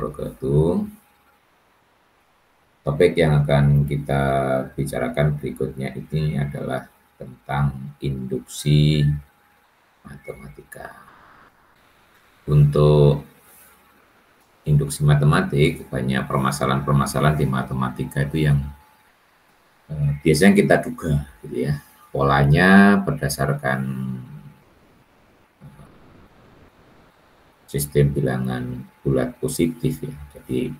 wabarakatuh. Topik yang akan kita bicarakan berikutnya ini adalah tentang induksi matematika. Untuk induksi matematik, banyak permasalahan-permasalahan di matematika itu yang biasanya kita duga, gitu ya. Polanya berdasarkan sistem bilangan bulat positif ya. Jadi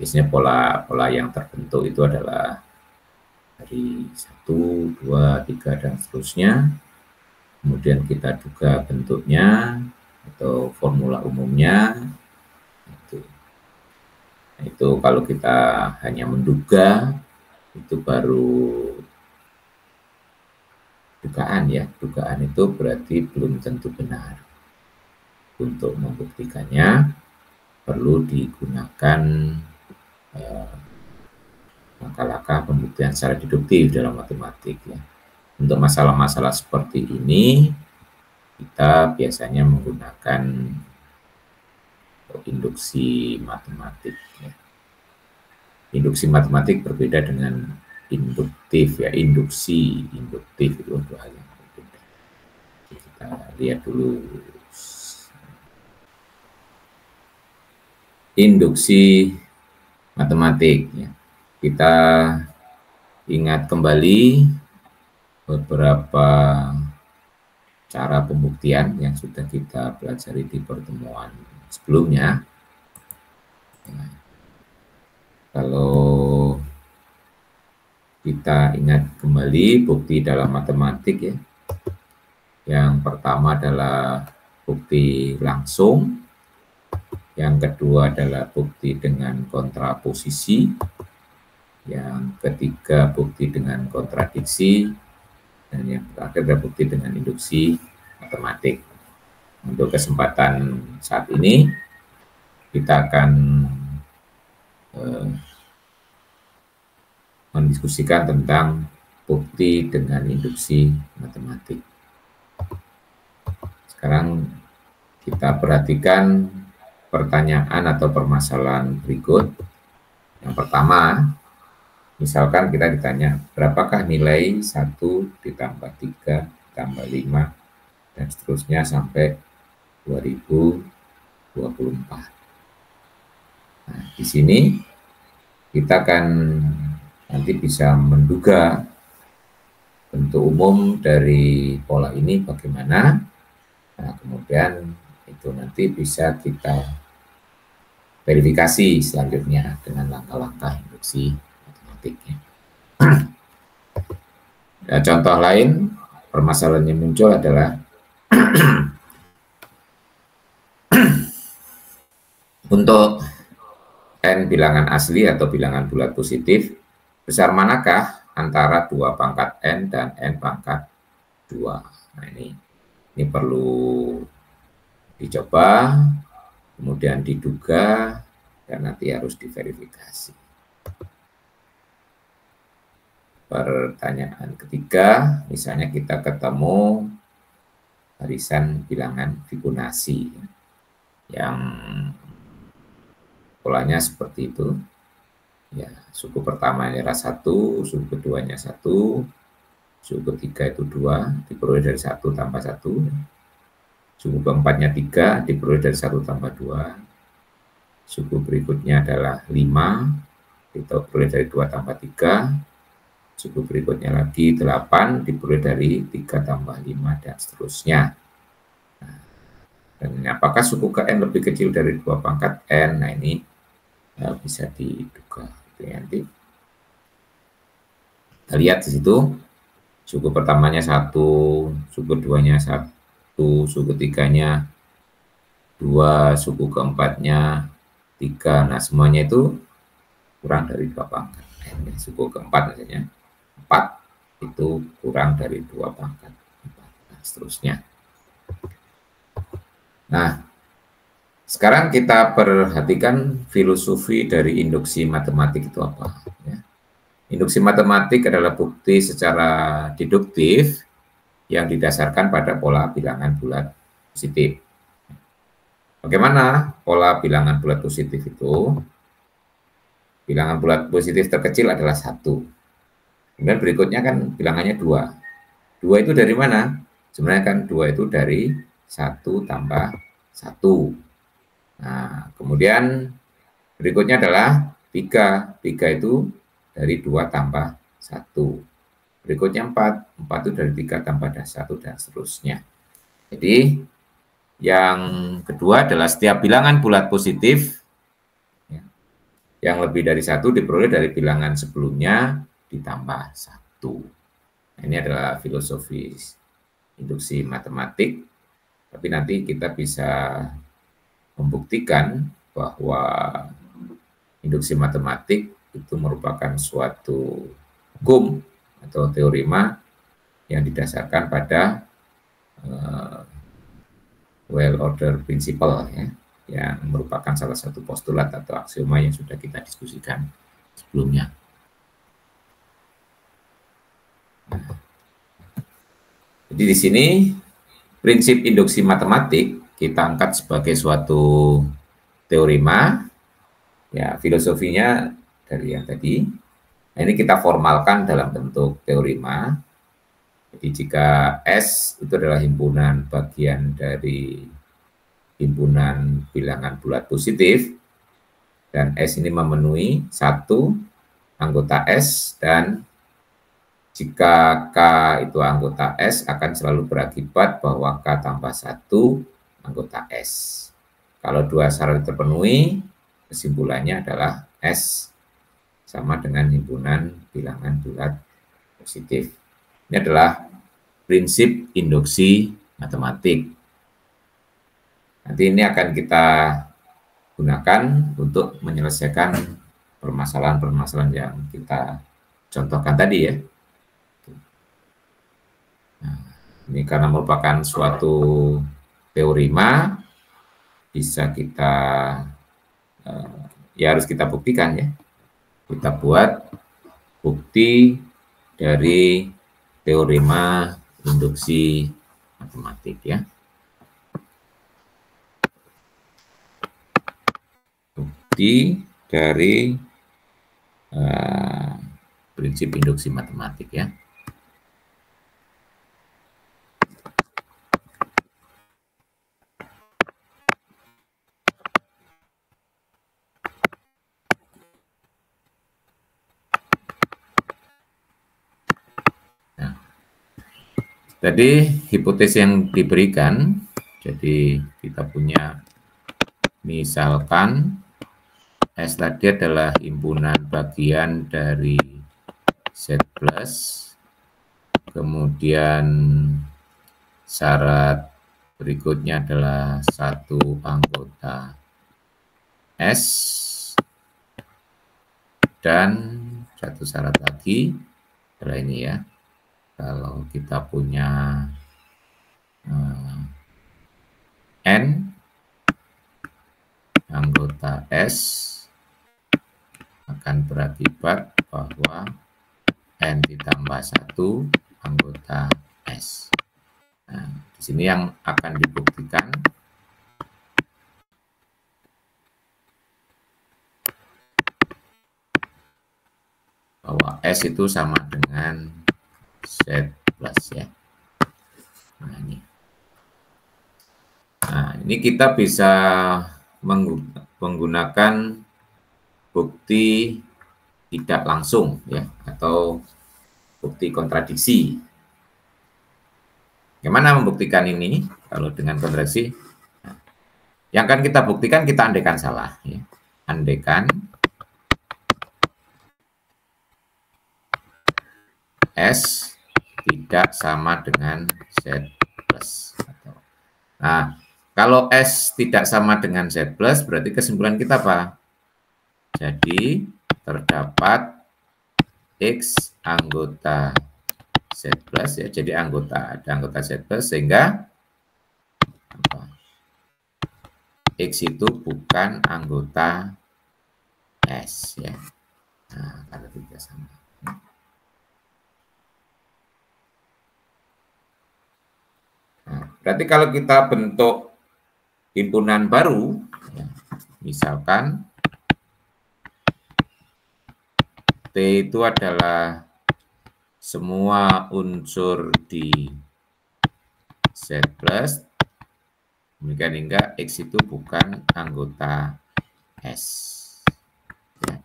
biasanya pola yang terbentuk itu adalah dari 1, 2, 3 dan seterusnya. Kemudian kita duga bentuknya atau formula umumnya. Itu kalau kita hanya menduga itu baru dugaan ya. Dugaan itu berarti belum tentu benar. Untuk membuktikannya perlu digunakan langkah-langkah pembuktian secara deduktif dalam matematik ya. Untuk masalah-masalah seperti ini kita biasanya menggunakan induksi matematik ya. Induksi matematik berbeda dengan induktif ya. Induktif itu dua hal yang berbeda. Kita lihat dulu induksi matematik ya. Kita ingat kembali beberapa cara pembuktian yang sudah kita pelajari di pertemuan sebelumnya. Nah, kalau kita ingat kembali bukti dalam matematik ya, yang pertama adalah bukti langsung, yang kedua adalah bukti dengan kontraposisi, yang ketiga bukti dengan kontradiksi, dan yang terakhir adalah bukti dengan induksi matematik. Untuk kesempatan saat ini kita akan mendiskusikan tentang bukti dengan induksi matematik. Sekarang kita perhatikan pertanyaan atau permasalahan berikut. Yang pertama, misalkan kita ditanya, berapakah nilai 1 ditambah 3 ditambah 5 dan seterusnya sampai 2024. Nah, di sini kita akan nanti bisa menduga bentuk umum dari pola ini bagaimana. Nah, kemudian itu nanti bisa kita verifikasi selanjutnya dengan langkah-langkah induksi matematiknya. Nah, contoh lain permasalahan yang muncul adalah untuk n bilangan asli atau bilangan bulat positif, besar manakah antara 2 pangkat n dan n pangkat 2? Nah, ini perlu dicoba, kemudian diduga, dan nanti harus diverifikasi. Pertanyaan ketiga, misalnya kita ketemu barisan bilangan Fibonacci yang polanya seperti itu. Ya, suku pertama adalah 1, suku keduanya 1, suku ketiga itu 2, diperoleh dari 1 tambah 1. Suku keempatnya 3, diperoleh dari 1 tambah 2. Suku berikutnya adalah 5, diperoleh dari 2 tambah 3. Suku berikutnya lagi 8, diperoleh dari 3 tambah 5, dan seterusnya. Nah, dan apakah suku ke n lebih kecil dari 2 pangkat n? Nah, ini bisa diduga. Nanti kita lihat di situ, suku pertamanya 1, suku keduanya 1, suku ketiganya 2, suku keempatnya 3. Nah, semuanya itu kurang dari 2 pangkat. Suku keempat misalnya 4 itu kurang dari 2 pangkat 4, dan seterusnya. Nah, sekarang kita perhatikan filosofi dari induksi matematik itu apa. Ya. Induksi matematik adalah bukti secara deduktif yang didasarkan pada pola bilangan bulat positif. Bagaimana pola bilangan bulat positif itu? Bilangan bulat positif terkecil adalah 1. Kemudian berikutnya kan bilangannya 2. 2 itu dari mana? Sebenarnya kan 2 itu dari 1 tambah 1. Nah, kemudian berikutnya adalah 3. 3 itu dari 2 tambah 1. Berikutnya 4. 4 itu dari 3 tambah 1 dan seterusnya. Jadi yang kedua adalah setiap bilangan bulat positif ya, yang lebih dari 1 diperoleh dari bilangan sebelumnya ditambah 1. Nah, ini adalah filosofi induksi matematik, tapi nanti kita bisa membuktikan bahwa induksi matematik itu merupakan suatu hukum atau teorema yang didasarkan pada well order principle ya, yang merupakan salah satu postulat atau aksioma yang sudah kita diskusikan sebelumnya. Jadi di sini prinsip induksi matematik kita angkat sebagai suatu teorema, ya filosofinya dari yang tadi. Nah, ini kita formalkan dalam bentuk teorema. Jadi jika S itu adalah himpunan bagian dari himpunan bilangan bulat positif, dan S ini memenuhi 1 anggota S, dan jika K itu anggota S akan selalu berakibat bahwa K tambah 1 anggota S. Kalau 2 syarat terpenuhi, kesimpulannya adalah S sama dengan himpunan bilangan bulat positif. Ini adalah prinsip induksi matematik. Nanti ini akan kita gunakan untuk menyelesaikan permasalahan-permasalahan yang kita contohkan tadi ya. Nah, ini karena merupakan suatu teorema, bisa kita ya harus kita buktikan ya. Kita buat bukti dari teorema induksi matematik ya. Bukti dari prinsip induksi matematik ya. Jadi hipotesis yang diberikan, jadi kita punya misalkan S tadi adalah himpunan bagian dari Z plus, kemudian syarat berikutnya adalah 1 anggota S, dan satu syarat lagi adalah ini ya. Kalau kita punya N anggota S akan berakibat bahwa N ditambah 1 anggota S. Nah, di sini yang akan dibuktikan bahwa S itu sama dengan Z plus ya. Nah, ini kita bisa menggunakan bukti tidak langsung ya, atau bukti kontradiksi. Bagaimana membuktikan ini kalau dengan kontradiksi? Nah, yang akan kita buktikan, kita andaikan salah ya. Andaikan S tidak sama dengan Z plus. Nah, kalau S tidak sama dengan Z plus, berarti kesimpulan kita apa? Jadi, terdapat X anggota Z plus ya. Jadi ada anggota Z plus, sehingga apa? X itu bukan anggota S ya. Nah, karena tidak sama. Nah, berarti kalau kita bentuk himpunan baru, ya, misalkan T itu adalah semua unsur di Z plus, demikian hingga X itu bukan anggota S. Ya.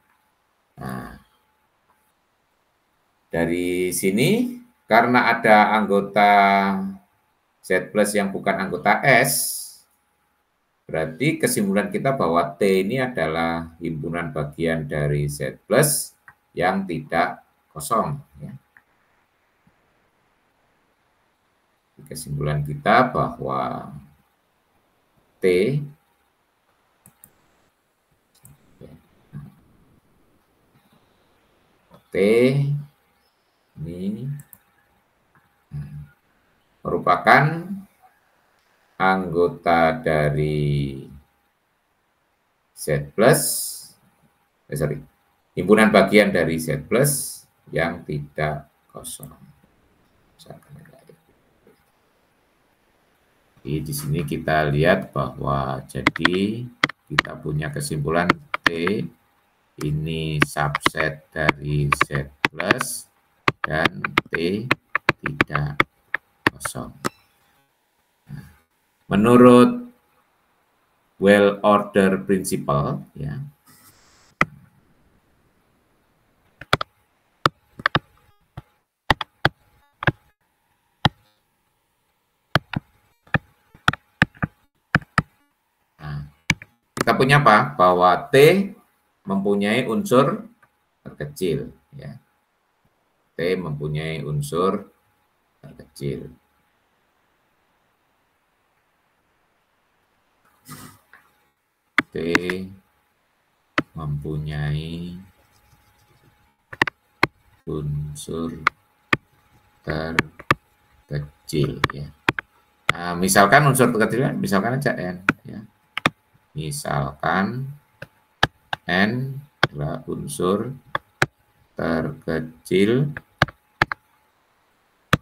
Nah, dari sini, karena ada anggota Z plus yang bukan anggota S, berarti kesimpulan kita bahwa T ini adalah himpunan bagian dari Z plus yang tidak kosong. Ya. Kesimpulan kita bahwa T ini merupakan anggota dari Z plus, himpunan bagian dari Z plus yang tidak kosong. Jadi di sini kita lihat bahwa jadi kita punya kesimpulan T ini subset dari Z plus dan T tidak kosong. Menurut well order principle, ya, kita punya apa? Bahwa T mempunyai unsur terkecil. Ya. T mempunyai unsur terkecil. T mempunyai unsur terkecil. Ya. Nah, misalkan unsur terkecil, misalkan aja N. Ya. Misalkan N adalah unsur terkecil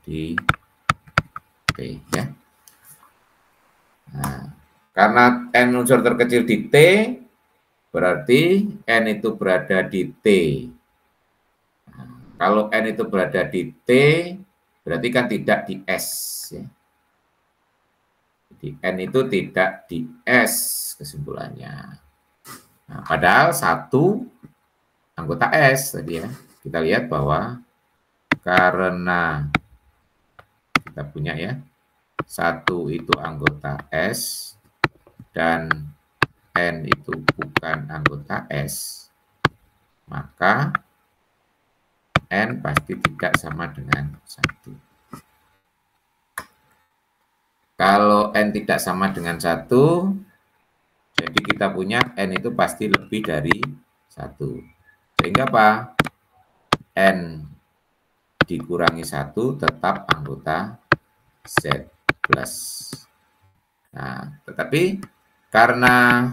di T. Ya. Nah, karena N unsur terkecil di T, berarti N itu berada di T. Nah, kalau N itu berada di T, berarti kan tidak di S. Ya. Jadi N itu tidak di S kesimpulannya. Nah, padahal satu anggota S tadi ya. Kita lihat bahwa karena kita punya ya, satu itu anggota S dan N itu bukan anggota S, maka N pasti tidak sama dengan 1. Kalau N tidak sama dengan 1, jadi kita punya N itu pasti lebih dari 1. Sehingga apa? N dikurangi 1 tetap anggota Z plus. Nah, tetapi karena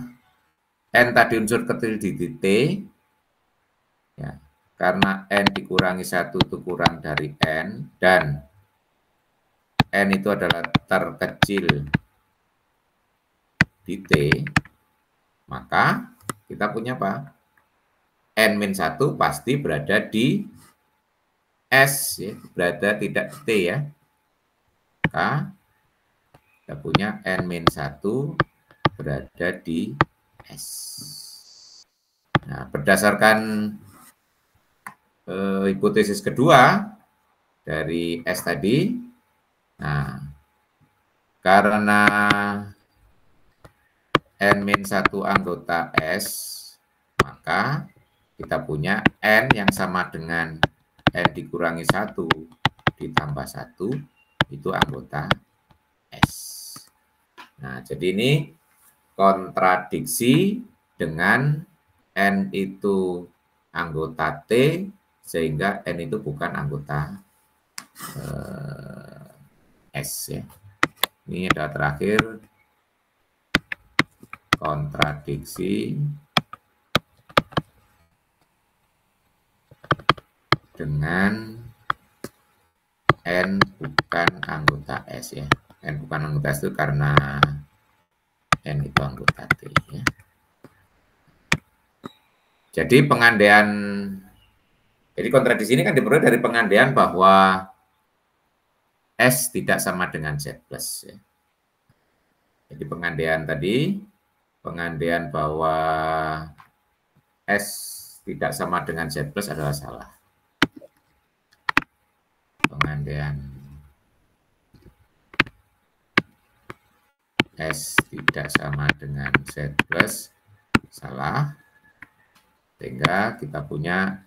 N tadi unsur kecil di T, ya, karena N dikurangi 1 itu kurang dari N, dan N itu adalah terkecil di T, maka kita punya apa? N-1 pasti berada di S, ya, berada tidak di T ya. Maka kita punya N-1 berada di S. Nah, berdasarkan hipotesis kedua dari S tadi, nah, karena N-1 anggota S, maka kita punya N yang sama dengan N dikurangi 1 ditambah 1, itu anggota S. Nah, jadi ini kontradiksi dengan N itu anggota T, sehingga N itu bukan anggota S. Ya. Ini adalah terakhir kontradiksi dengan N bukan anggota S ya. N bukan anggota S itu karena N itu anggota T ya. Jadi pengandaian, jadi kontradiksi ini kan diperoleh dari pengandaian bahwa S tidak sama dengan Z plus ya. Jadi pengandaian bahwa S tidak sama dengan Z plus adalah salah. Pengandaian S tidak sama dengan Z plus salah, sehingga kita punya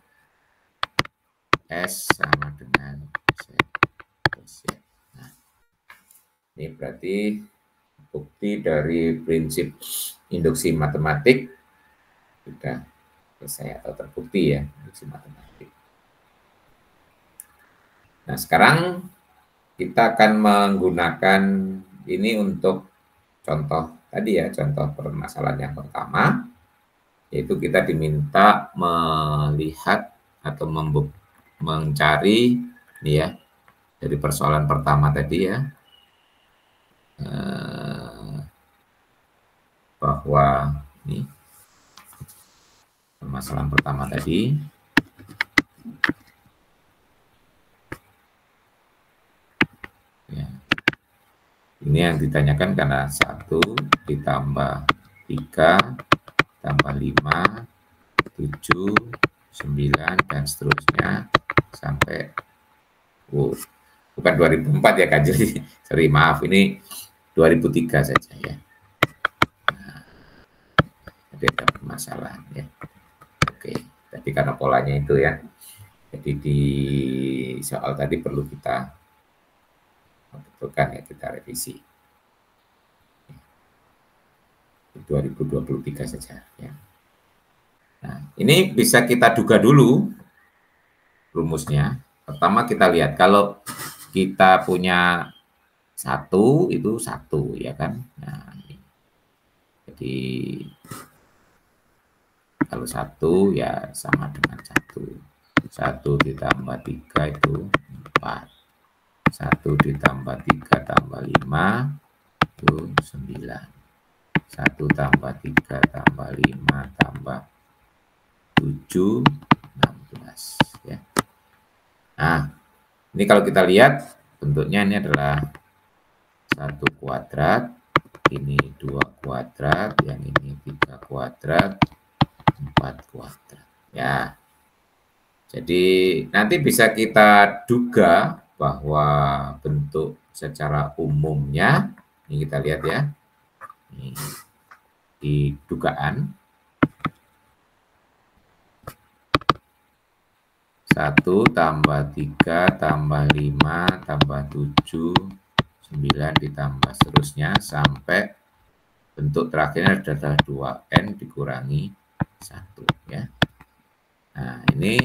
S sama dengan Z plus ya. Nah, ini berarti bukti dari prinsip induksi matematik sudah selesai atau terbukti ya, induksi matematik. Nah, sekarang kita akan menggunakan ini untuk contoh tadi ya, contoh permasalahan yang pertama, yaitu kita diminta melihat atau mencari ini ya, dari persoalan pertama tadi ya, bahwa ini permasalahan pertama tadi ya, ini yang ditanyakan karena 1 ditambah 3 tambah 5 7 9 dan seterusnya sampai bukan 2004 ya Kak, jadi sorry maaf, ini 2003 saja ya. Nah, jadi ada permasalahan ya. Oke, tapi karena polanya itu ya, jadi di soal tadi perlu kita betulkan ya, kita revisi. 2023 saja ya. Nah, ini bisa kita duga dulu rumusnya. Pertama kita lihat kalau kita punya 1 itu 1 ya kan. Nah, jadi kalau 1 ya sama dengan 1. 1 ditambah 3 itu 4. 1 ditambah 3 tambah 5 itu 9. 1 tambah 3 tambah 5 tambah 7, 16 ya. Nah, ini kalau kita lihat bentuknya ini adalah 1 kuadrat, ini 2 kuadrat, yang ini 3 kuadrat, 4 kuadrat ya. Jadi nanti bisa kita duga bahwa bentuk secara umumnya, ini kita lihat ya, ini di dugaan 1 tambah 3 tambah 5 tambah 7 9 ditambah seterusnya sampai bentuk terakhirnya adalah 2n dikurangi 1 ya. Nah, ini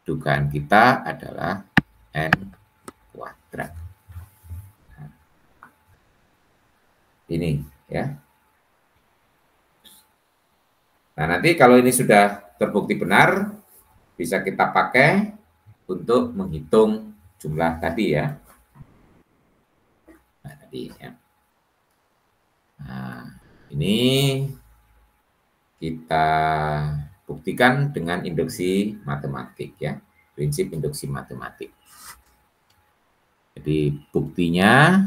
dugaan kita adalah n kuadrat. Nah, ini ya. Nah, nanti kalau ini sudah terbukti benar, bisa kita pakai untuk menghitung jumlah tadi ya. Nah, tadi ya. Nah, ini kita buktikan dengan induksi matematik ya, prinsip induksi matematik. Jadi buktinya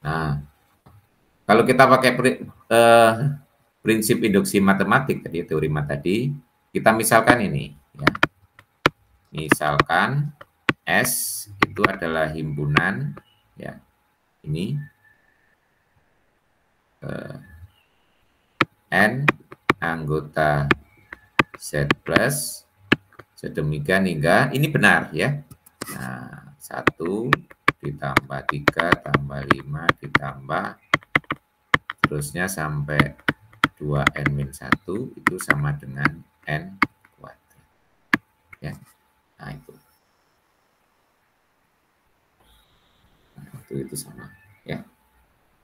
nah, kalau kita pakai prinsip induksi matematik tadi, teori tadi, kita misalkan ini ya. Misalkan S itu adalah himpunan ya. Ini N anggota Z plus sedemikian hingga ini benar ya. Nah, 1 ditambah 3 tambah 5 ditambah terusnya sampai 2n-1 itu sama dengan n kuadrat. Ya. Nah, itu. Nah, itu sama ya.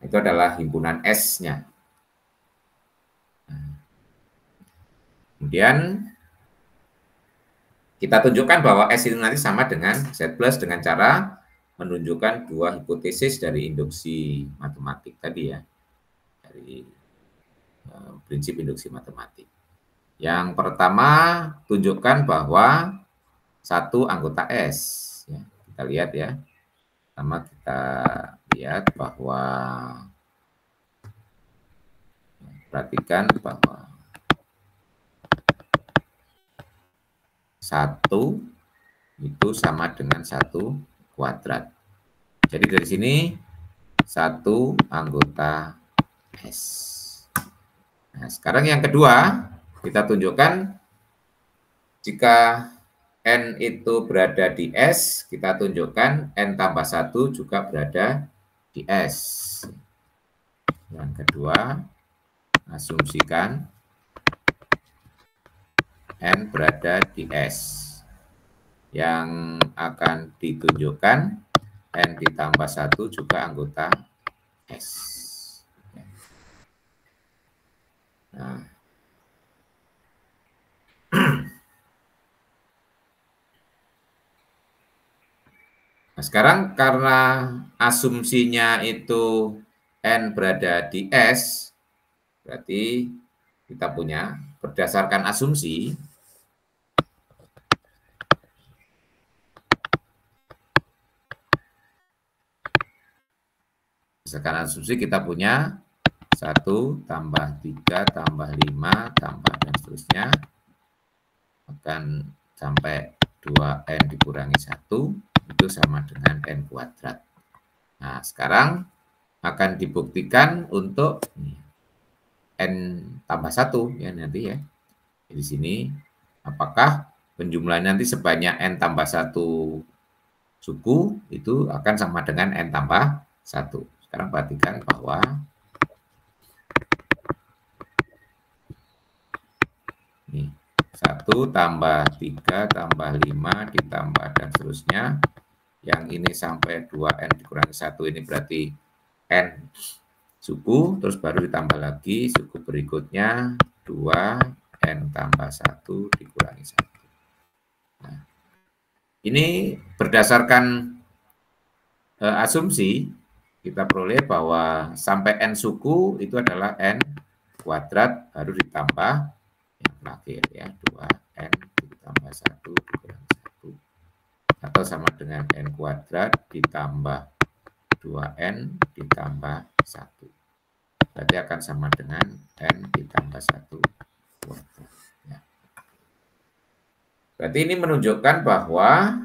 Itu adalah himpunan S-nya. Nah, kemudian kita tunjukkan bahwa S ini nanti sama dengan Z plus dengan cara menunjukkan dua hipotesis dari induksi matematik tadi ya, dari prinsip induksi matematik. Yang pertama, tunjukkan bahwa satu anggota S. Ya, kita lihat ya. Pertama kita lihat bahwa, perhatikan bahwa satu itu sama dengan 1 kuadrat. Jadi dari sini satu anggota S. Nah, sekarang yang kedua, kita tunjukkan jika N itu berada di S, kita tunjukkan N tambah 1 juga berada di S. Yang kedua, asumsikan N berada di S. Yang akan ditunjukkan N ditambah 1 juga anggota S. Nah, sekarang karena asumsinya itu N berada di S, berarti kita punya berdasarkan asumsi, kita punya 1 tambah 3 tambah 5 tambah dan seterusnya akan sampai 2N dikurangi 1 itu sama dengan N kuadrat. Nah, sekarang akan dibuktikan untuk N tambah 1 ya nanti ya. Di sini apakah penjumlahan nanti sebanyak N tambah 1 suku itu akan sama dengan N tambah 1. Sekarang perhatikan bahwa nih 1 tambah 3 tambah 5 ditambah dan seterusnya. Yang ini sampai 2N dikurangi 1 ini berarti N suku, terus baru ditambah lagi suku berikutnya 2N tambah 1 dikurangi 1. Nah, ini berdasarkan asumsi kita peroleh bahwa sampai N suku itu adalah N kuadrat baru ditambah yang terakhir ya 2N ditambah 1 dikurangi 1 atau sama dengan N kuadrat ditambah 2N ditambah 1. Berarti akan sama dengan N ditambah 1 kuadrat. Ya. Berarti ini menunjukkan bahwa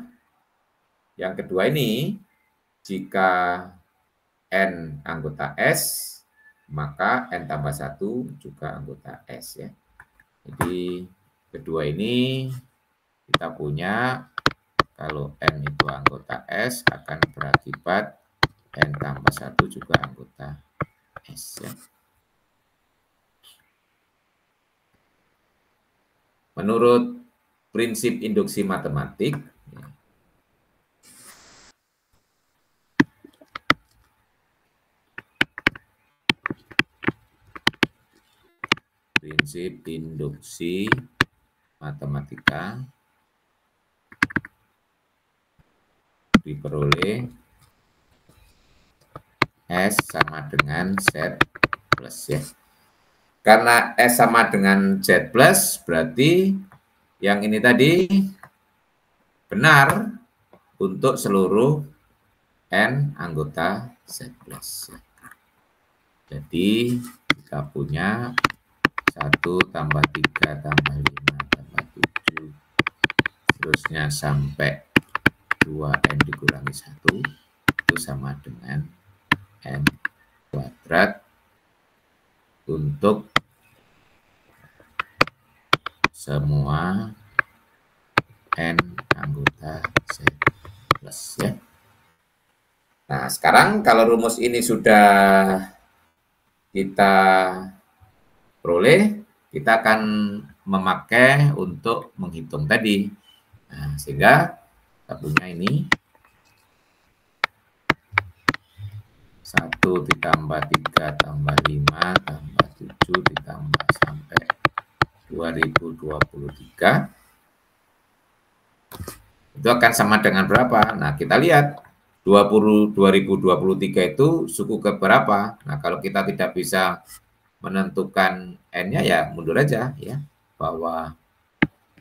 yang kedua ini, jika N anggota S, maka N tambah 1 juga anggota S. Ya. Jadi kedua ini kita punya kalau N itu anggota S akan berakibat N tambah 1 juga anggota S. Ya. Menurut prinsip induksi matematik, prinsip induksi matematika diperoleh S sama dengan Z plus ya. Karena S sama dengan Z plus, berarti yang ini tadi benar untuk seluruh N anggota Z plus. Jadi kita punya 1 tambah 3 tambah 5 tambah 7, terusnya sampai 2N dikurangi 1, itu sama dengan N kuadrat untuk semua N anggota Z plus ya. Nah, sekarang kalau rumus ini sudah kita peroleh, kita akan memakai untuk menghitung tadi. Nah, sehingga kita punya ini 1 ditambah 3 tambah 5 tambah 7 ditambah sampai 2023 itu akan sama dengan berapa? Nah, kita lihat 2023 itu suku ke berapa? Nah, kalau kita tidak bisa menentukan N-nya ya mundur aja ya, bahwa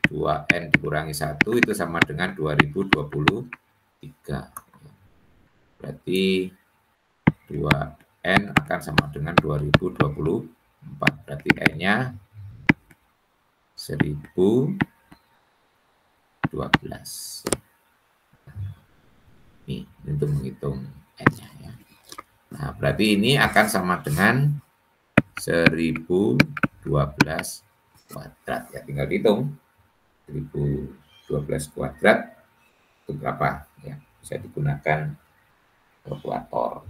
2N dikurangi 1 itu sama dengan 2023. Berarti 2N akan sama dengan 2024. Berarti N-nya 1012. Ini untuk menghitung N-nya ya. Nah, berarti ini akan sama dengan 1012 kuadrat. Ya, tinggal dihitung. 1012 kuadrat itu berapa? Ya, bisa digunakan kalkulator.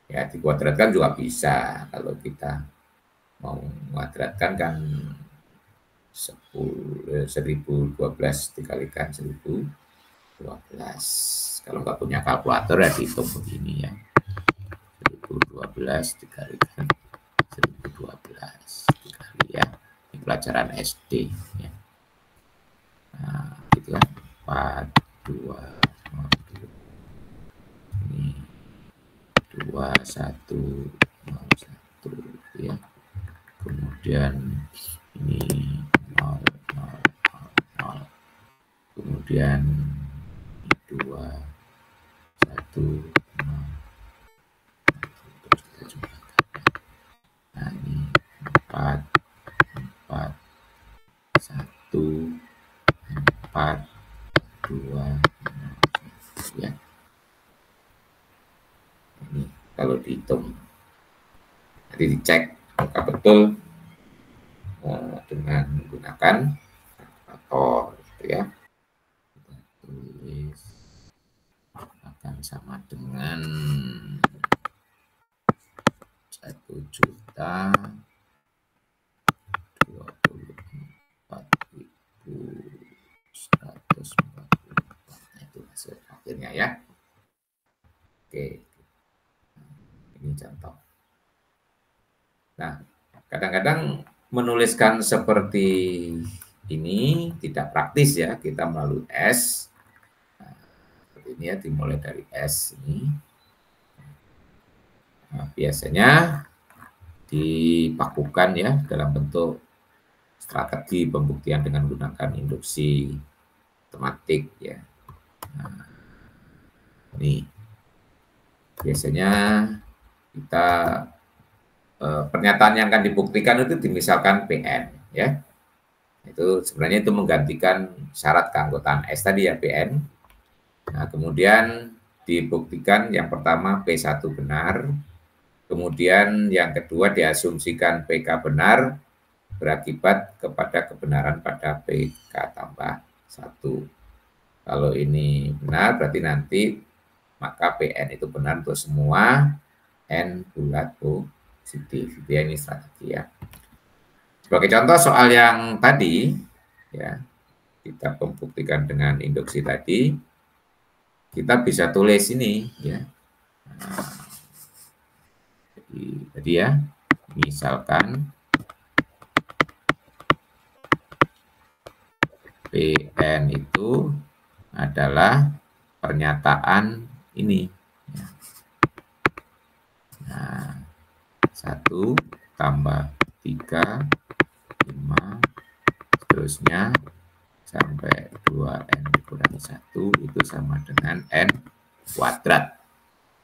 Ya, dikuadratkan juga bisa. Kalau kita mau menguadratkan kan 1012 dikalikan 1012. Kalau nggak punya kalkulator ya dihitung begini ya. 1012 dikalikan 1012 dikali ya. Ini pelajaran SD ya. Nah, gitu kan. 4, 2, ini 2, 1, 1 ya. Kemudian ini 0, 0, 0. Kemudian 2, 1, 0. Terus kita jumlahkan. Nah, ini 4, 4, 1, 4, 2, 0. Ya. Ini kalau dihitung. Nanti dicek apakah betul dengan menggunakan kalkulator gitu ya. Kita tulis akan sama dengan 1.024.144. Nah, itu hasil akhirnya ya. Oke, ini contoh. Nah, kadang-kadang menuliskan seperti ini tidak praktis ya, kita melalui S. Nah, seperti ini ya, dimulai dari S ini. Nah, biasanya dipakukan ya dalam bentuk strategi pembuktian dengan menggunakan induksi matematik ya. Nah, ini biasanya kita pernyataan yang akan dibuktikan itu dimisalkan PN ya. Itu sebenarnya itu menggantikan syarat keanggotaan S tadi ya, PN. Nah, kemudian dibuktikan yang pertama P1 benar, kemudian yang kedua diasumsikan PK benar berakibat kepada kebenaran pada PK tambah 1. Kalau ini benar berarti nanti maka PN itu benar untuk semua N bulat positif. Itu ya, ini strategi ya. Sebagai contoh soal yang tadi ya, kita membuktikan dengan induksi tadi, kita bisa tulis ini ya. Nah, jadi ya, misalkan PN itu adalah pernyataan ini. Nah, 1 tambah 3, 5, seterusnya sampai 2N dikurangi 1 itu sama dengan N kuadrat.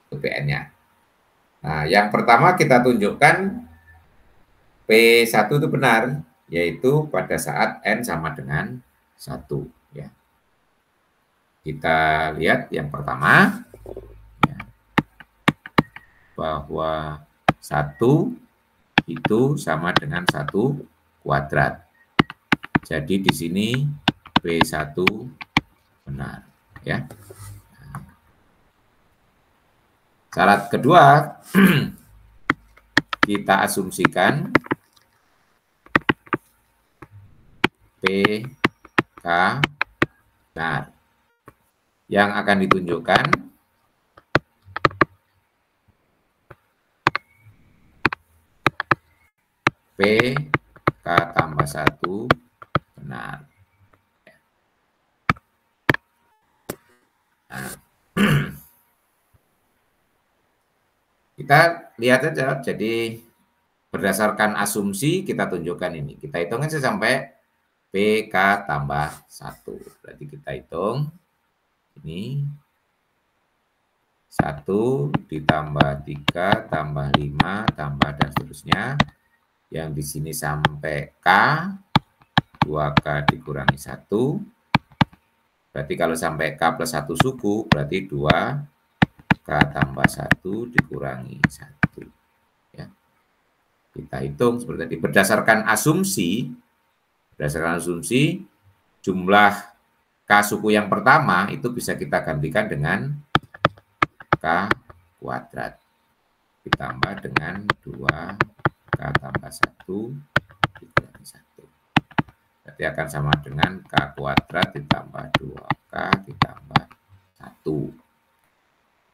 Itu PN-nya. Nah, yang pertama kita tunjukkan P1 itu benar, yaitu pada saat N sama dengan 1. Ya. Kita lihat yang pertama, ya, bahwa 1 itu sama dengan 1 kuadrat. Jadi di sini P1 benar. Ya. Syarat kedua, kita asumsikan PK benar. Yang akan ditunjukkan PK tambah 1 benar. Kita lihat aja, jadi berdasarkan asumsi kita tunjukkan ini. Kita hitung aja sampai PK tambah 1. Berarti kita hitung ini 1 ditambah 3 tambah 5 tambah dan seterusnya. Yang di sini sampai K, 2K dikurangi 1. Berarti kalau sampai K plus 1 suku, berarti 2K tambah 1 dikurangi 1. Ya. Kita hitung seperti tadi. Berdasarkan asumsi jumlah K suku yang pertama itu bisa kita gantikan dengan K kuadrat. Ditambah dengan 2K tambah 1 dikurangi 1. Berarti akan sama dengan K kuadrat ditambah 2K ditambah 1.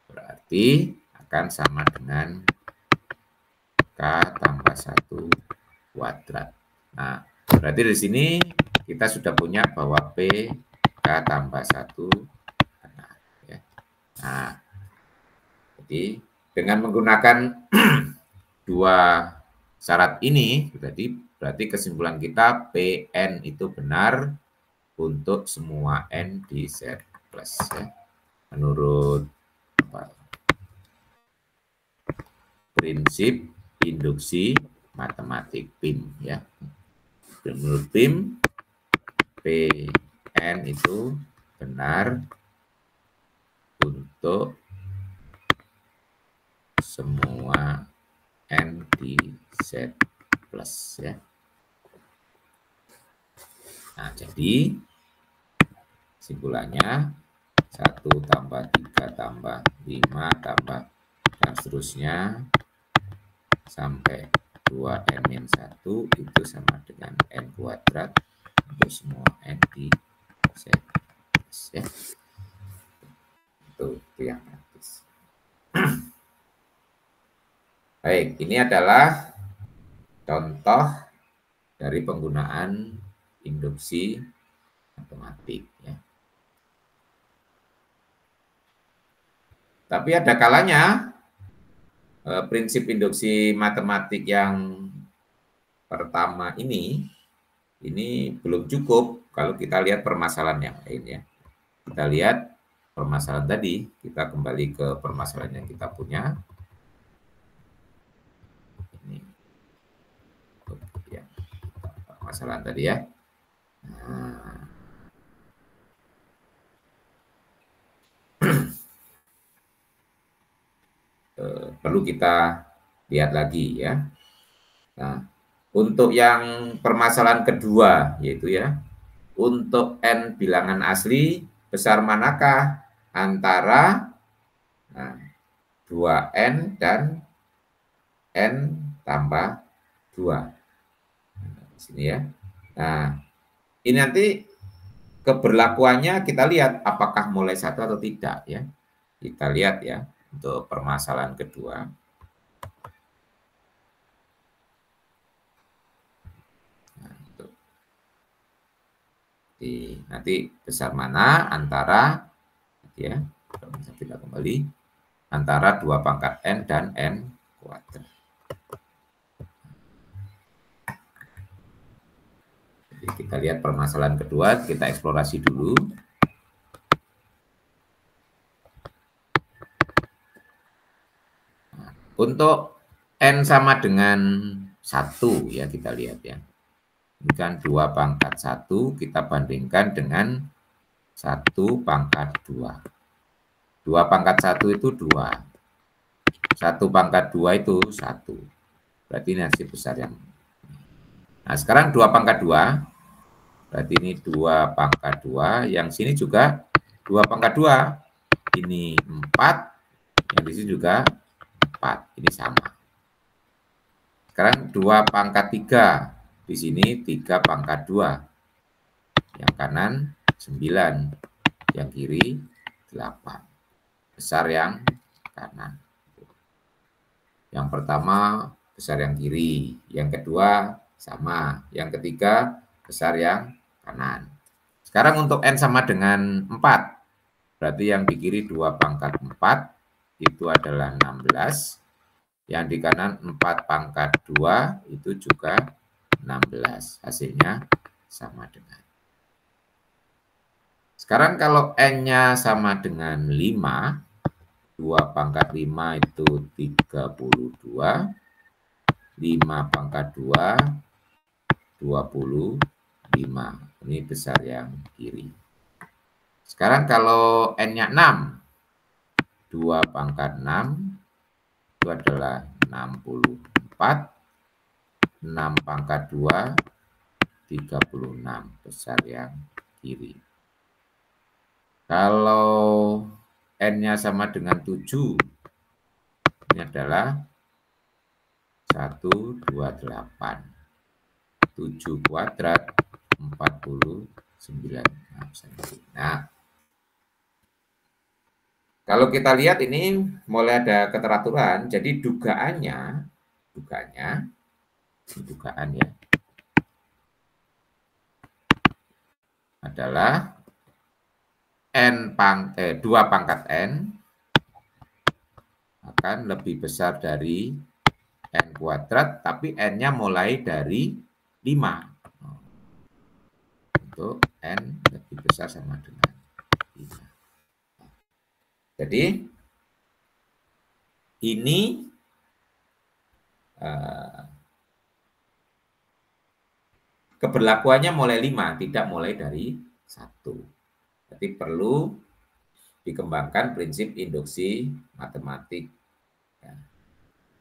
Berarti akan sama dengan K tambah 1 kuadrat. Nah, berarti di sini kita sudah punya bahwa PK tambah 1 benar. Ya. Nah, jadi dengan menggunakan dua syarat ini, berarti kesimpulan kita PN itu benar untuk semua N di Z plus. Ya. Menurut prinsip induksi matematik PIM. Ya. Menurut PIM, PN itu benar untuk semua N di Z plus. Ya. Nah, jadi kesimpulannya 1 tambah 3 tambah 5 tambah dan seterusnya sampai 2N-1 itu sama dengan N kuadrat untuk semua N di Z plus. Ya. Itu yang praktis. Baik, ini adalah contoh dari penggunaan induksi matematik. Ya. Tapi ada kalanya prinsip induksi matematik yang pertama ini belum cukup kalau kita lihat permasalahan yang lain. Ya. Kita lihat permasalahan tadi, kita kembali ke permasalahan yang kita punya. Ya, permasalahan tadi ya. Nah. Perlu kita lihat lagi ya. Nah, untuk yang permasalahan kedua yaitu ya, untuk N bilangan asli besar manakah antara 2N dan N tambah 2. Di sini ya. Nah, ini nanti keberlakuannya kita lihat apakah mulai 1 atau tidak ya. Kita lihat ya untuk permasalahan kedua. Nah, nanti besar mana antara ya, kita kembali antara 2 pangkat N dan N kuadrat. Jadi kita lihat permasalahan kedua, kita eksplorasi dulu. Nah, untuk N sama dengan 1 ya, kita lihat ya. Ini kan 2 pangkat 1 kita bandingkan dengan 1 pangkat 2. 2 pangkat 1 itu 2. 1 pangkat 2 itu 1. Berarti ini hasil besar yang. Nah, sekarang 2 pangkat 2. Berarti ini 2 pangkat 2. Yang sini juga 2 pangkat 2. Ini 4. Yang di sini juga 4. Ini sama. Sekarang 2 pangkat 3. Di sini 3 pangkat 2. Yang kanan 9. Yang kiri 8. Besar yang kanan. Yang pertama besar yang kiri. Yang kedua sama. Yang ketiga besar yang kanan. Sekarang untuk N sama dengan 4. Berarti yang di kiri 2 pangkat 4 itu adalah 16. Yang di kanan 4 pangkat 2 itu juga 16. Hasilnya sama dengan. Sekarang kalau N-nya sama dengan 5, 2 pangkat 5 itu 32, 5 pangkat 2, 25. Ini besar yang kiri. Sekarang kalau N-nya 6, 2 pangkat 6 itu adalah 64, 6 pangkat 2, 36, besar yang kiri. Kalau N-nya sama dengan 7, ini adalah 128. 7 kuadrat 49. Nah, kalau kita lihat ini mulai ada keteraturan, jadi dugaan ya, adalah 2 pangkat N akan lebih besar dari N kuadrat, tapi N-nya mulai dari 5. Untuk N lebih besar sama dengan 5. Jadi, ini keberlakuannya mulai 5, tidak mulai dari 1. Jadi perlu dikembangkan prinsip induksi matematik. Ya.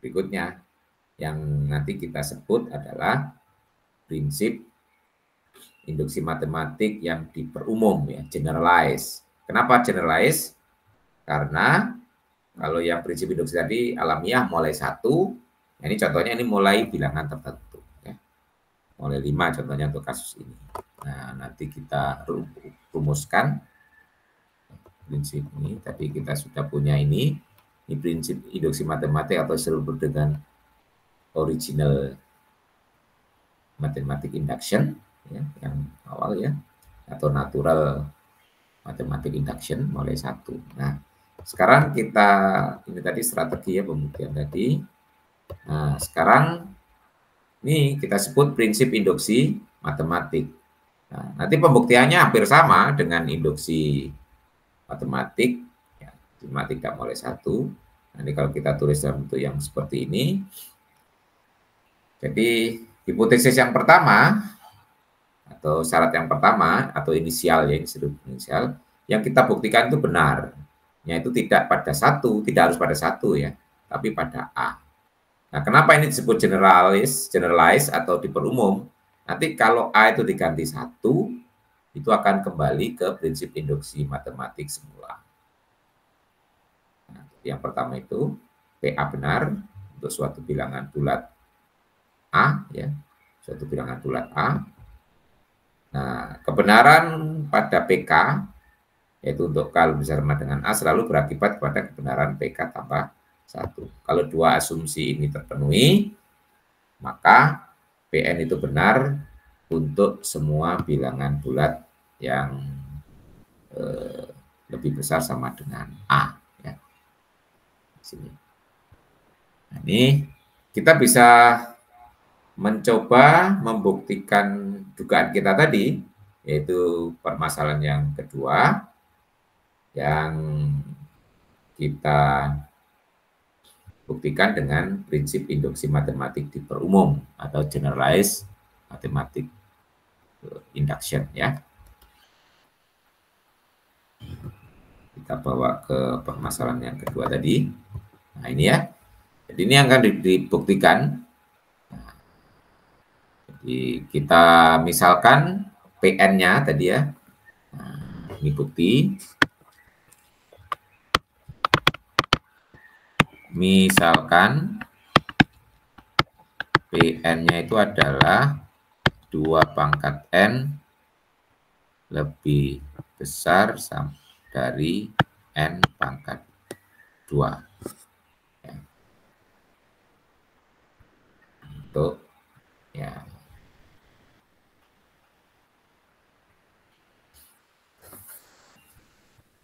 Berikutnya, yang nanti kita sebut adalah prinsip induksi matematik yang diperumum, ya, generalize. Kenapa generalize? Karena kalau yang prinsip induksi tadi alamiah mulai 1, ini contohnya ini mulai bilangan tertentu. Ya. Mulai 5 contohnya untuk kasus ini. Nah, nanti kita rumuskan prinsip ini. Tadi kita sudah punya ini prinsip induksi matematik atau disebut dengan original mathematics induction, ya, yang awal ya, atau natural mathematics induction mulai 1. Nah, sekarang kita ini tadi strategi ya pembuktian tadi. Nah, sekarang ini kita sebut prinsip induksi matematik. Nah, nanti pembuktiannya hampir sama dengan induksi matematik, ya, matematika mulai 1. Nanti kalau kita tulis dalam bentuk yang seperti ini, jadi hipotesis yang pertama atau syarat yang pertama atau inisial ya, inisial yang kita buktikan itu benar, yaitu tidak pada 1, tidak harus pada 1 ya, tapi pada A. Nah, kenapa ini disebut generalize atau diperumum? Nanti kalau A itu diganti 1, itu akan kembali ke prinsip induksi matematik semula. Nah, yang pertama itu PA benar untuk suatu bilangan bulat A, ya, suatu bilangan bulat A. Nah, kebenaran pada PK, yaitu untuk K lebih besar sama dengan A, selalu berakibat pada kebenaran PK tambah 1. Kalau dua asumsi ini terpenuhi, maka PN itu benar untuk semua bilangan bulat yang lebih besar sama dengan A. Ya. Sini. Nah, ini kita bisa mencoba membuktikan dugaan kita tadi, yaitu permasalahan yang kedua, yang kita buktikan dengan prinsip induksi matematik diperumum atau generalized mathematics induction ya. Kita bawa ke permasalahan yang kedua tadi. Nah, ini ya. Jadi ini yang akan dibuktikan. Nah, jadi kita misalkan PN-nya tadi ya. Nah, ini bukti. Misalkan PN-nya itu adalah 2 pangkat N lebih besar dari N pangkat 2. Ya. Untuk ya.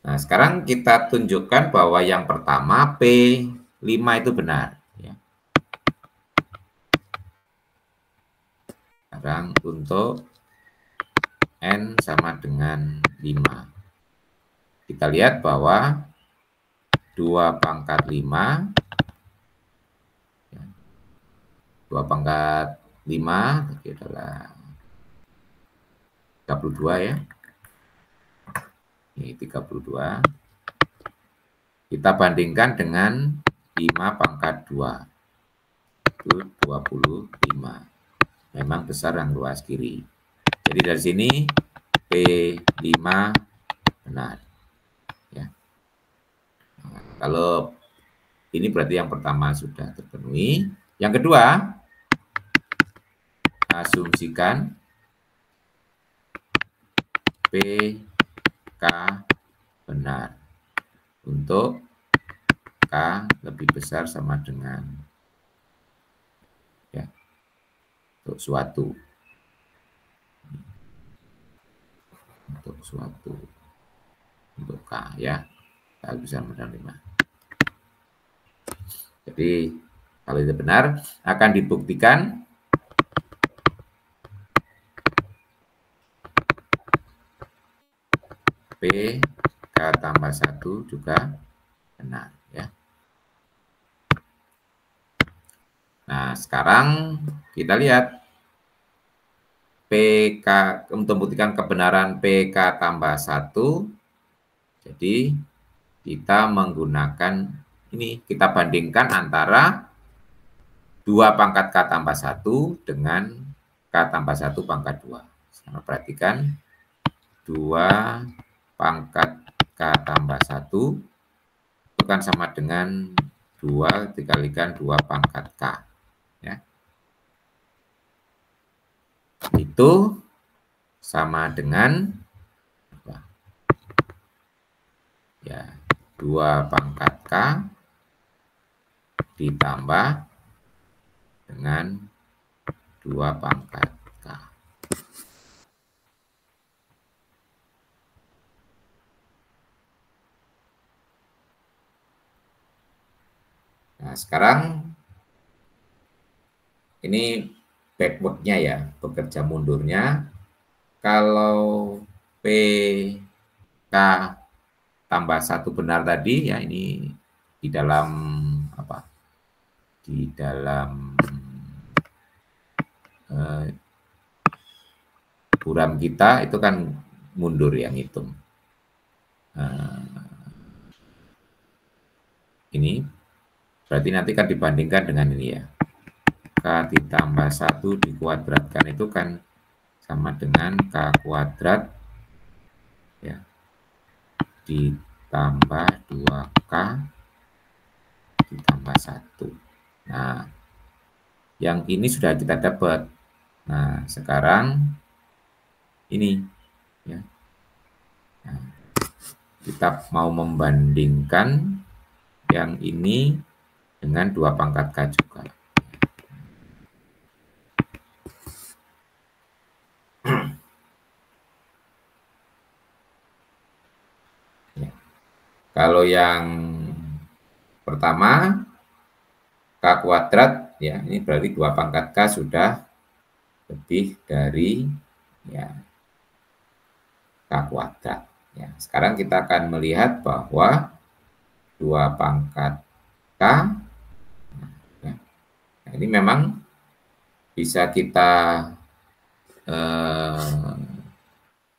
Nah, sekarang kita tunjukkan bahwa yang pertama P5 itu benar. Ya. sekarang untuk N sama dengan 5. Kita lihat bahwa 2 pangkat 5, 2 pangkat 5 tadi adalah 32 ya. Ini 32. Kita bandingkan dengan 5 pangkat 2. Itu 25. Memang besar yang luas kiri. Jadi dari sini P5 benar. Ya. Nah, kalau ini berarti yang pertama sudah terpenuhi. Yang kedua, asumsikan PK benar untuk K lebih besar sama dengan ya, untuk suatu untuk K ya, K bisa menerima. Jadi kalau itu benar akan dibuktikan P K tambah 1 juga benar ya. Nah, sekarang kita lihat PK untuk membuktikan kebenaran PK tambah 1. Jadi kita menggunakan ini, kita bandingkan antara 2 pangkat K tambah 1 dengan K tambah 1 pangkat 2. Sekarang perhatikan 2 pangkat K tambah 1 itu kan sama dengan 2 dikalikan 2 pangkat K. Ya. Itu sama dengan apa? Ya, 2 pangkat K ditambah dengan 2 pangkat K. Nah, sekarang ini backward-nya ya, bekerja mundurnya. Kalau PK tambah 1 benar tadi, ya ini di dalam apa? Di dalam buram kita itu kan mundur yang hitung. Ini berarti nanti kan dibandingkan dengan ini ya. K ditambah 1 dikuadratkan itu kan sama dengan K kuadrat ya, ditambah 2K ditambah 1. Nah, yang ini sudah kita dapat. Nah, sekarang ini ya. Nah, kita mau membandingkan yang ini dengan 2 pangkat K juga. Ya. Kalau yang pertama K kuadrat ya, ini berarti 2 pangkat K sudah lebih dari ya K kuadrat. Ya, sekarang kita akan melihat bahwa 2 pangkat K ya, nah ini memang bisa kita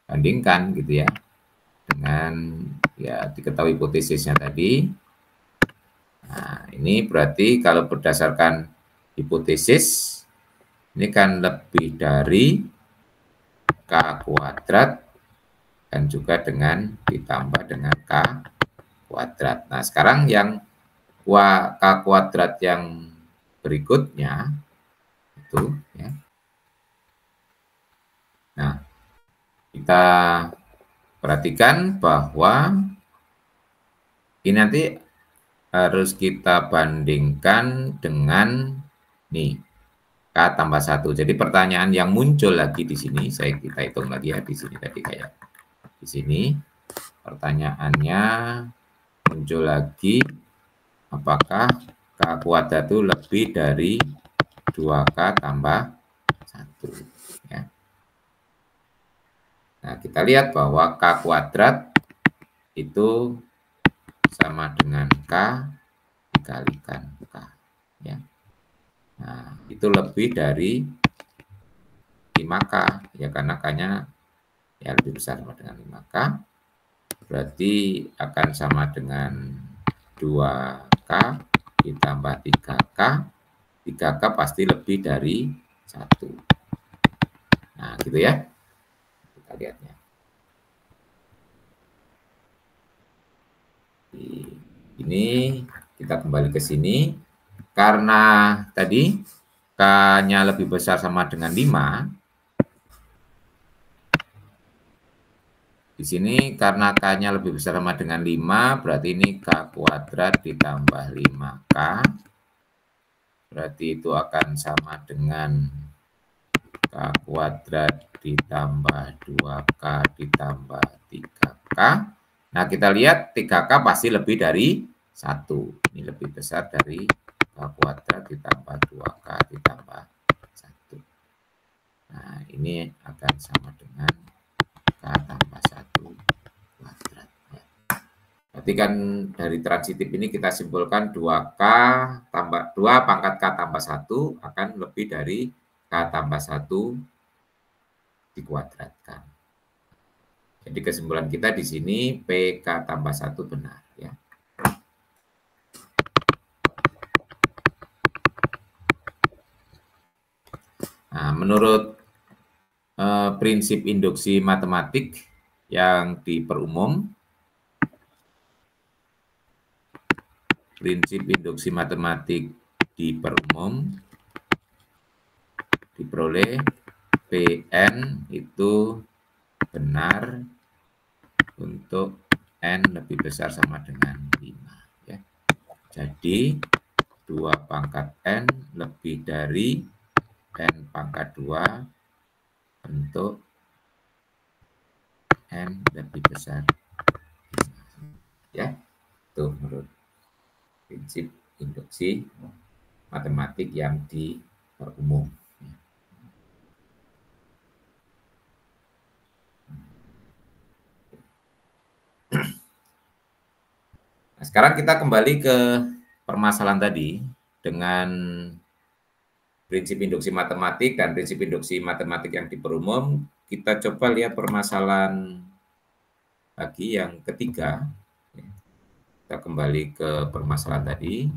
bandingkan gitu ya dengan ya diketahui hipotesisnya tadi. Nah, ini berarti kalau berdasarkan hipotesis ini kan lebih dari K kuadrat dan juga dengan ditambah dengan K kuadrat. Nah, sekarang yang K kuadrat yang berikutnya itu ya. Nah, kita perhatikan bahwa ini nanti harus kita bandingkan dengan nih K tambah 1. Jadi pertanyaan yang muncul lagi di sini, kita hitung lagi ya di sini tadi kayak di sini. Pertanyaannya muncul lagi, apakah K kuadrat itu lebih dari 2K tambah 1. Nah, kita lihat bahwa K kuadrat itu sama dengan K dikalikan K. Ya. Nah, itu lebih dari 5K, ya karena K-nya ya lebih besar sama dengan 5K. Berarti akan sama dengan 2K ditambah 3K. 3K pasti lebih dari 1. Nah, gitu ya. Kita lihatnya. Ini kita kembali ke sini. Karena tadi K-nya lebih besar sama dengan 5. Di sini karena K-nya lebih besar sama dengan 5, berarti ini K kuadrat ditambah 5K. Berarti itu akan sama dengan K kuadrat ditambah 2K ditambah 3K. Nah, kita lihat 3K pasti lebih dari 1. Ini lebih besar dari K kuadrat ditambah 2K ditambah 1. Nah, ini akan sama dengan K tambah 1 kuadrat. Berarti kan dari transitif ini kita simpulkan 2K tambah 2 pangkat K tambah 1 akan lebih dari K tambah 1 dikuadratkan. Jadi kesimpulan kita di sini PK tambah 1 benar. Ya. Nah, menurut prinsip induksi matematik yang diperumum, prinsip induksi matematik diperumum diperoleh Pn itu benar untuk N lebih besar sama dengan 5. Ya. Jadi 2 pangkat N lebih dari N pangkat 2 untuk N lebih besar. Ya, itu menurut prinsip induksi matematik yang diperumum. Nah, sekarang kita kembali ke permasalahan tadi dengan prinsip induksi matematik dan prinsip induksi matematik yang diperumum. Kita coba lihat permasalahan lagi yang ketiga. Kita kembali ke permasalahan tadi.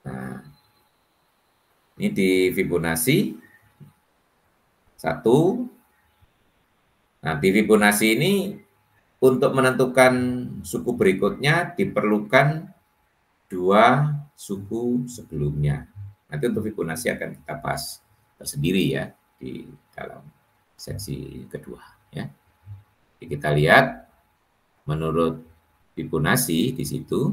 Nah, ini di Fibonacci 1. Nah, di Fibonacci ini untuk menentukan suku berikutnya diperlukan 2 suku sebelumnya. Nanti untuk Fibonacci akan kita bahas tersendiri ya di dalam seksi kedua. Ya. Jadi kita lihat menurut Fibonacci di situ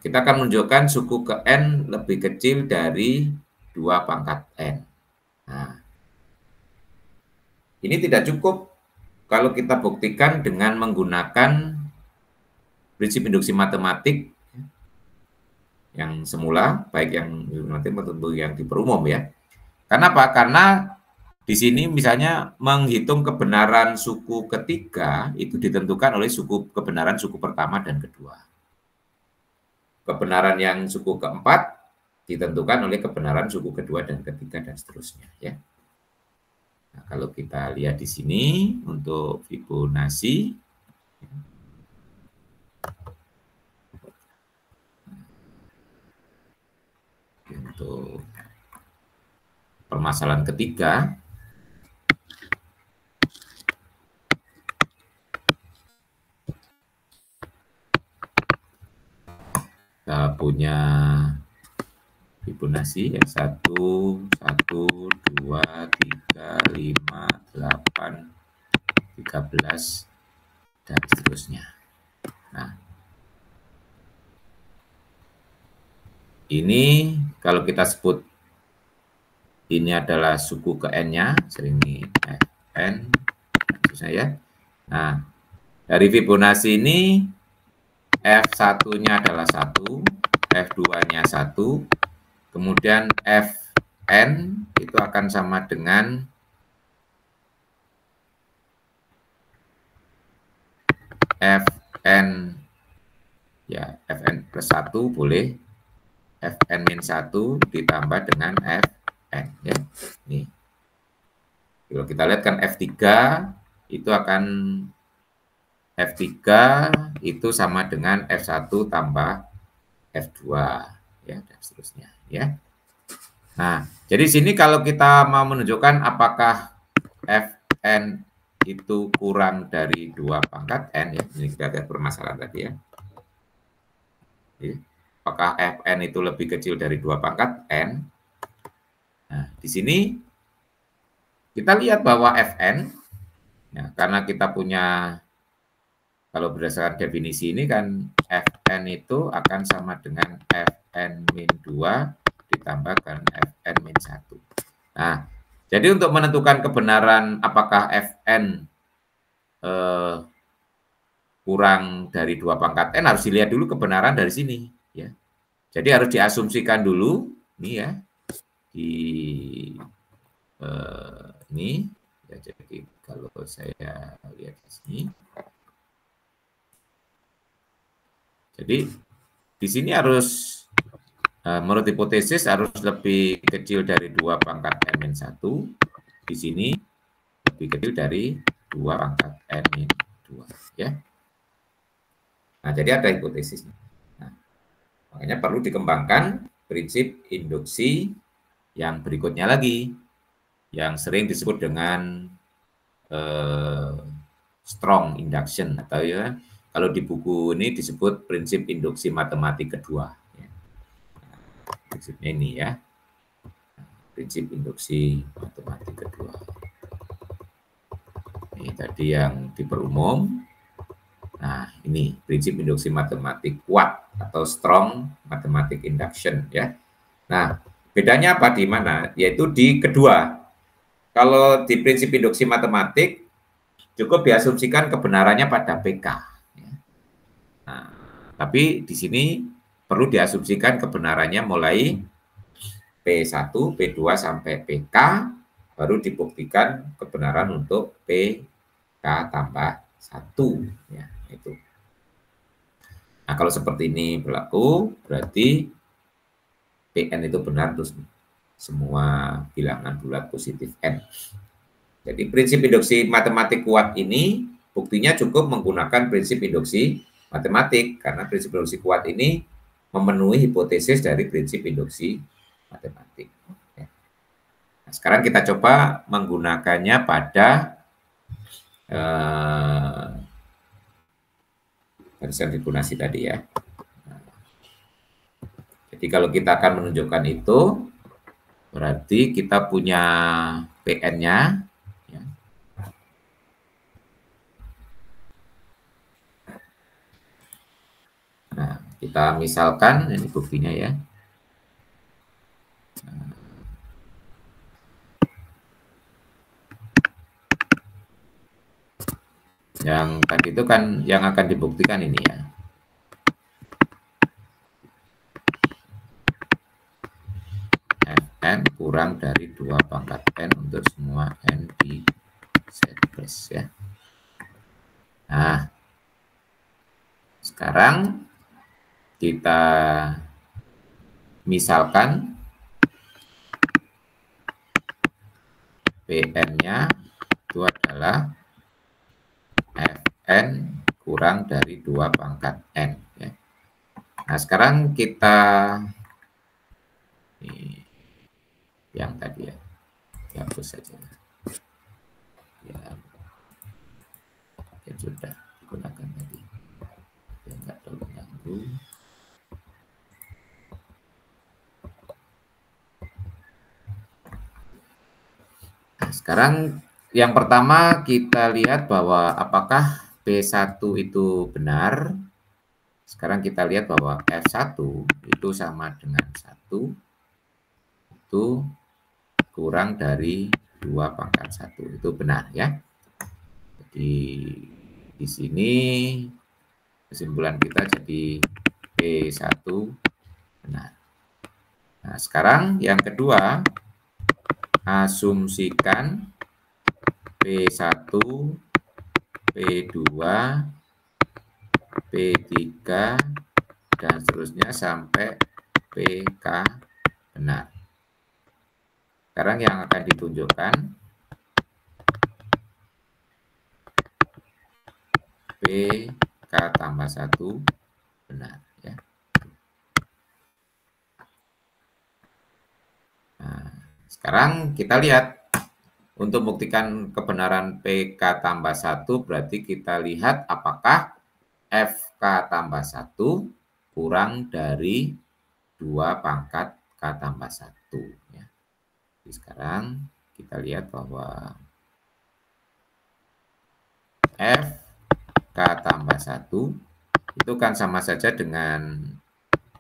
kita akan menunjukkan suku ke N lebih kecil dari 2 pangkat N. Nah, ini tidak cukup kalau kita buktikan dengan menggunakan prinsip induksi matematik yang semula, baik yang nanti tentu yang diperumum ya. Kenapa? Karena di sini misalnya menghitung kebenaran suku ketiga itu ditentukan oleh kebenaran suku pertama dan kedua. Kebenaran yang suku keempat ditentukan oleh kebenaran suku kedua dan ketiga dan seterusnya ya. Nah, kalau kita lihat di sini untuk Fibonacci untuk permasalahan ketiga kita punya Fibonacci yang 1, 1, 2, 3, 5, 8, 13, dan seterusnya. Nah, ini kalau kita sebut ini adalah suku ke N-nya, sering ini Fn, maksudnya ya. Nah, dari Fibonacci ini F1-nya adalah 1, F2-nya 1, Kemudian Fn itu akan sama dengan Fn, ya Fn plus 1 boleh, Fn min 1 ditambah dengan Fn, ya. Nih. Kalau kita lihat kan F3 itu akan F3 itu sama dengan F1 tambah F2, ya, dan seterusnya, ya. Nah, jadi sini kalau kita mau menunjukkan apakah Fn itu kurang dari 2 pangkat n, ya, ini kita lihat permasalahan tadi, ya. Jadi, apakah Fn itu lebih kecil dari 2 pangkat n? Nah, di sini kita lihat bahwa Fn, ya, karena kita punya, kalau berdasarkan definisi ini kan Fn itu akan sama dengan Fn min 2 ditambahkan Fn min 1. Nah, jadi untuk menentukan kebenaran apakah Fn kurang dari 2 pangkat n, harus dilihat dulu kebenaran dari sini, ya. Jadi harus diasumsikan dulu, ini ya, di ini, ya, jadi kalau saya lihat di sini, jadi di sini harus menurut hipotesis harus lebih kecil dari 2 pangkat n min 1, di sini lebih kecil dari 2 pangkat n min 2, ya. Nah, jadi ada hipotesisnya. Nah, makanya perlu dikembangkan prinsip induksi yang berikutnya lagi, yang sering disebut dengan strong induction, atau ya kalau di buku ini disebut prinsip induksi matematik kedua. Ya. Nah, prinsipnya ini, ya, prinsip induksi matematik kedua. Ini tadi yang diperumum. Nah, ini prinsip induksi matematik kuat atau strong mathematic induction, ya. Nah, bedanya apa di mana? Yaitu di kedua. Kalau di prinsip induksi matematik cukup diasumsikan kebenarannya pada PK. Ya. Nah, tapi di sini perlu diasumsikan kebenarannya mulai P1, P2 sampai PK, baru dibuktikan kebenaran untuk PK tambah 1. Ya, itu. Nah, kalau seperti ini berlaku, berarti Pn itu benar terus semua bilangan bulat positif n. Jadi prinsip induksi matematik kuat ini buktinya cukup menggunakan prinsip induksi matematik, karena prinsip induksi kuat ini memenuhi hipotesis dari prinsip induksi matematik. Nah, sekarang kita coba menggunakannya pada barisan Fibonacci tadi, ya. Jadi kalau kita akan menunjukkan itu, berarti kita punya Pn-nya, ya. Nah, kita misalkan, ini buktinya, ya. Yang tadi itu kan yang akan dibuktikan ini, ya. N kurang dari 2 pangkat n untuk semua n di Z plus, ya. Nah, sekarang kita misalkan Pn-nya itu adalah Fn kurang dari 2 pangkat n, ya. Nah, sekarang kita yang tadi, ya, hapus saja, ya, sudah digunakan tadi, ya, nggak terlalu ganggu. Nah, sekarang yang pertama kita lihat bahwa apakah P1 itu benar. Sekarang kita lihat bahwa F1 itu sama dengan 1, itu kurang dari 2 pangkat 1, itu benar, ya. Jadi di sini kesimpulan kita jadi P1 benar. Nah, sekarang yang kedua, asumsikan P1, P2, P3, dan seterusnya sampai PK benar. Sekarang yang akan ditunjukkan PK tambah 1 benar. Ya. Nah, sekarang kita lihat. Untuk membuktikan kebenaran PK tambah 1, berarti kita lihat apakah FK tambah 1 kurang dari 2 pangkat K tambah 1. Ya. Jadi sekarang kita lihat bahwa FK tambah 1 itu kan sama saja dengan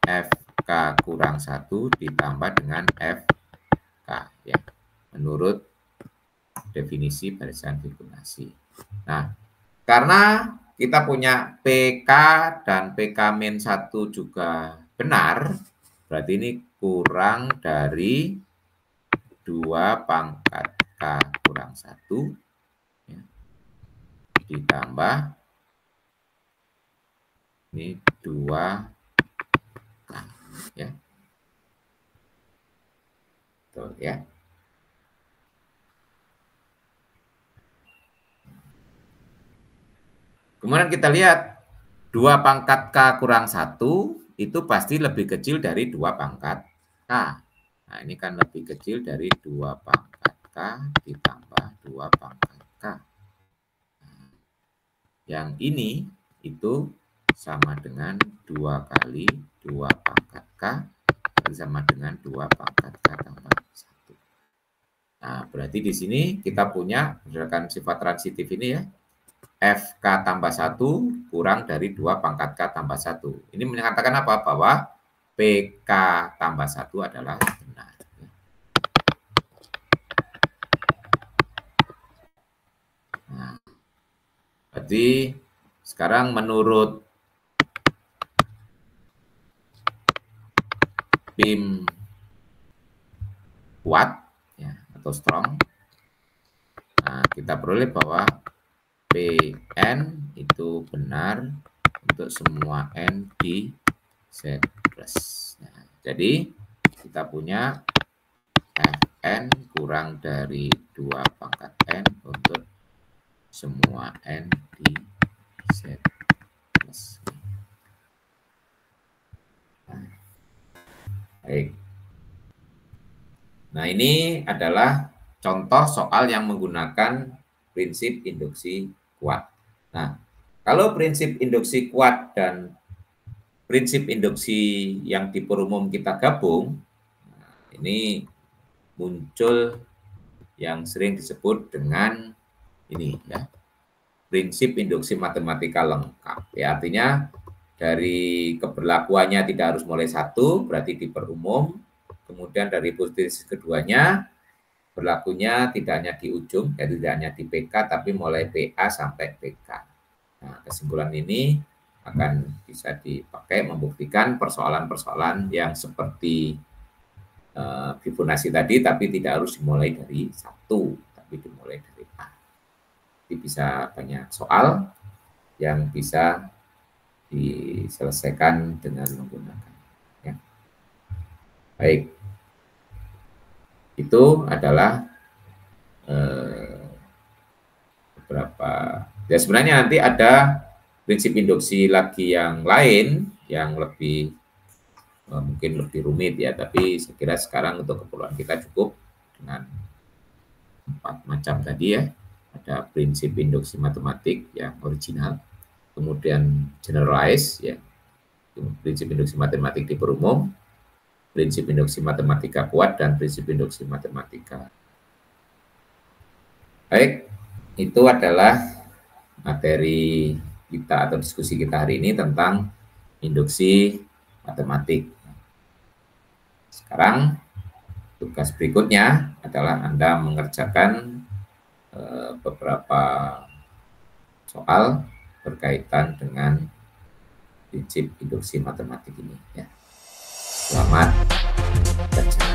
FK kurang 1 ditambah dengan FK. Ya. Menurut definisi barisan Fibonacci. Nah, karena kita punya PK dan PK-1 juga benar, berarti ini kurang dari 2 pangkat K kurang 1 ya, ditambah ini 2 K ya. Tuh ya. Kemudian kita lihat 2 pangkat K kurang 1 itu pasti lebih kecil dari 2 pangkat K. Nah, ini kan lebih kecil dari 2 pangkat K ditambah 2 pangkat K. Yang ini itu sama dengan 2 kali 2 pangkat K sama dengan 2 pangkat K tambah 1. Nah, berarti di sini kita punya berdasarkan sifat transitif ini ya, FK tambah 1 kurang dari 2 pangkat K tambah 1. Ini menyatakan apa? Bahwa PK tambah 1 adalah benar. Nah, berarti sekarang menurut PIM kuat ya, atau strong, nah, kita peroleh bahwa PN itu benar untuk semua N di Z plus. Nah, jadi kita punya Fn kurang dari 2 pangkat N untuk semua N di Z plus. Nah, baik. Nah, ini adalah contoh soal yang menggunakan prinsip induksi kuat. Nah, kalau prinsip induksi kuat dan prinsip induksi yang diperumum kita gabung, nah, ini muncul yang sering disebut dengan ini ya, prinsip induksi matematika lengkap. Ya, artinya dari keberlakuannya tidak harus mulai 1, berarti diperumum. Kemudian dari hipotesis keduanya, berlakunya tidak hanya di ujung, ya tidak hanya di PK, tapi mulai PA sampai PK. Nah, kesimpulan ini akan bisa dipakai membuktikan persoalan-persoalan yang seperti Fibonacci tadi, tapi tidak harus dimulai dari 1, tapi dimulai dari A. Jadi bisa banyak soal yang bisa diselesaikan dengan menggunakan. Ya. Baik, itu adalah beberapa. Ya sebenarnya nanti ada prinsip induksi lagi yang lain yang lebih mungkin lebih rumit ya, tapi saya kira sekarang untuk keperluan kita cukup dengan 4 macam tadi ya. Ada prinsip induksi matematik yang original, kemudian generalize ya, prinsip induksi matematik diperumum, prinsip induksi matematika kuat, dan prinsip induksi matematika. Baik, itu adalah materi kita atau diskusi kita hari ini tentang induksi matematik. Sekarang tugas berikutnya adalah Anda mengerjakan beberapa soal berkaitan dengan prinsip induksi matematik ini. Ya. Selamat derajat.